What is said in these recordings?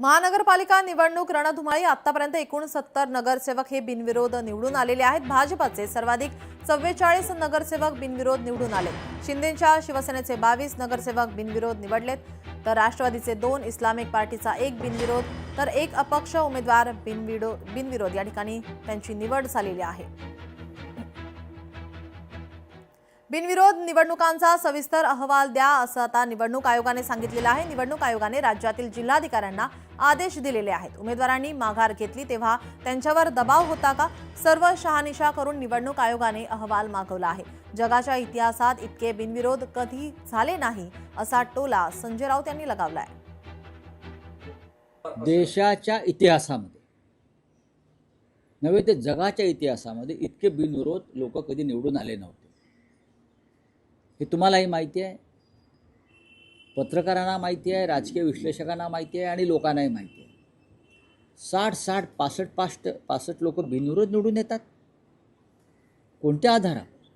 महानगरपालिका निवडणूक रणधुमाळी आतापर्यंत 69 नगरसेवक हे बिनविरोध निवडून आलेले आहेत। भाजपचे सर्वाधिक 44 नगरसेवक बिनविरोध निवडून आले। शिंदेच्या शिवसेनेचे 22 नगरसेवक बिनविरोध निवडलेत, तर राष्ट्रवादीचे 2, इस्लामिक पार्टीचा 1 बिनविरोध, तर 1 अपक्ष उमेदवार बिनविरोध या ठिकाणी त्यांची निवड झालेली आहे। बिनविरोध निवडणुकांचा सविस्तर अहवाल द्या असं आता निवडणूक आयोगाने सांगितलेलं आहे। निवडणूक आयोगाने राज्यातील जिल्हाधिकाऱ्यांना आदेश दिलेले आहेत। उमेदवारांनी माघार घेतली तेव्हा त्यांच्यावर दबाव होता का? सर्व शहानिशा करून निवडणूक आयोगाने अहवाल मागवला आहे। जगाच्या इतिहासात इतके बिनविरोध कधी झाले नाही असा टोला संजय राऊत यांनी लगावलाय। देशाच्या इतिहासामध्ये नव्हे तर जगाच्या इतिहासामध्ये इतके बिनविरोध लोक कधी निवडून आले नव्हते। हे तुम्हालाही माहिती आहे, पत्रकारांना माहिती आहे, राजकीय विश्लेषकांना माहिती आहे आणि लोकांनाही माहिती आहे। 60, 65 लोक बिनविरोध निवडून येतात। कोणत्या आधारावर?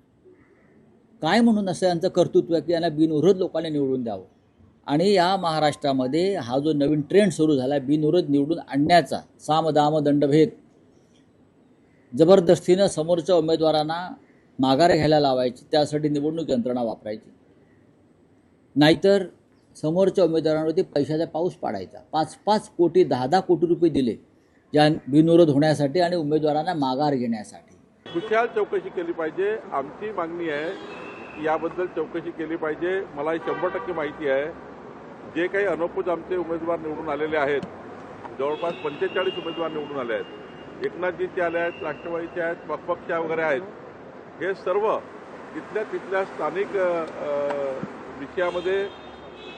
काय म्हणून असं यांचं कर्तृत्व आहे की यांना बिनविरोध लोकांनी निवडून द्यावं? आणि या महाराष्ट्रामध्ये हा जो नवीन ट्रेंड सुरू झाला बिनविरोध निवडून आणण्याचा, साम दाम दंडभेद, जबरदस्तीनं समोरच्या उमेदवारांना माघार घ्यायला लावायची, त्यासाठी निवडणूक यंत्रणा वापरायची, नाहीतर समोरच्या उमेदवारांवरती पैशाचा पाऊस पाडायचा। 5-5 कोटी 10-10 कोटी रुपये दिले ज्या बिनविरोध होण्यासाठी आणि उमेदवारांना माघार घेण्यासाठी। खुशाल चौकशी केली पाहिजे, आमची मागणी आहे याबद्दल चौकशी केली पाहिजे। मला 100% माहिती आहे जे काही अनौपचारिक आमचे उमेदवार निवडून आलेले आहेत, जवळपास 45 उमेदवार निवडून आले आहेत। एकनाथजीचे आले आहेत, राष्ट्रवादीचे आहेत, अपक्ष वगैरे आहेत। हे सर्व तिथल्या स्थानिक विषयामध्ये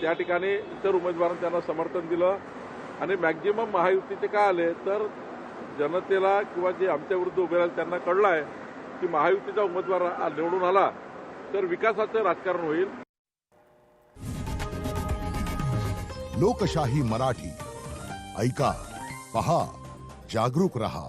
त्या ठिकाणी इतर उमेदवारांनी त्यांना समर्थन दिलं आणि मॅक्झिमम महायुतीचे काय आले तर जनतेला किंवा जे आमच्या विरुद्ध उभे राहिले त्यांना कळलं आहे की महायुतीचा उमेदवार निवडून आला तर विकासाचं राजकारण होईल। लोकशाही मराठी ऐका, पहा, जागरूक रहा।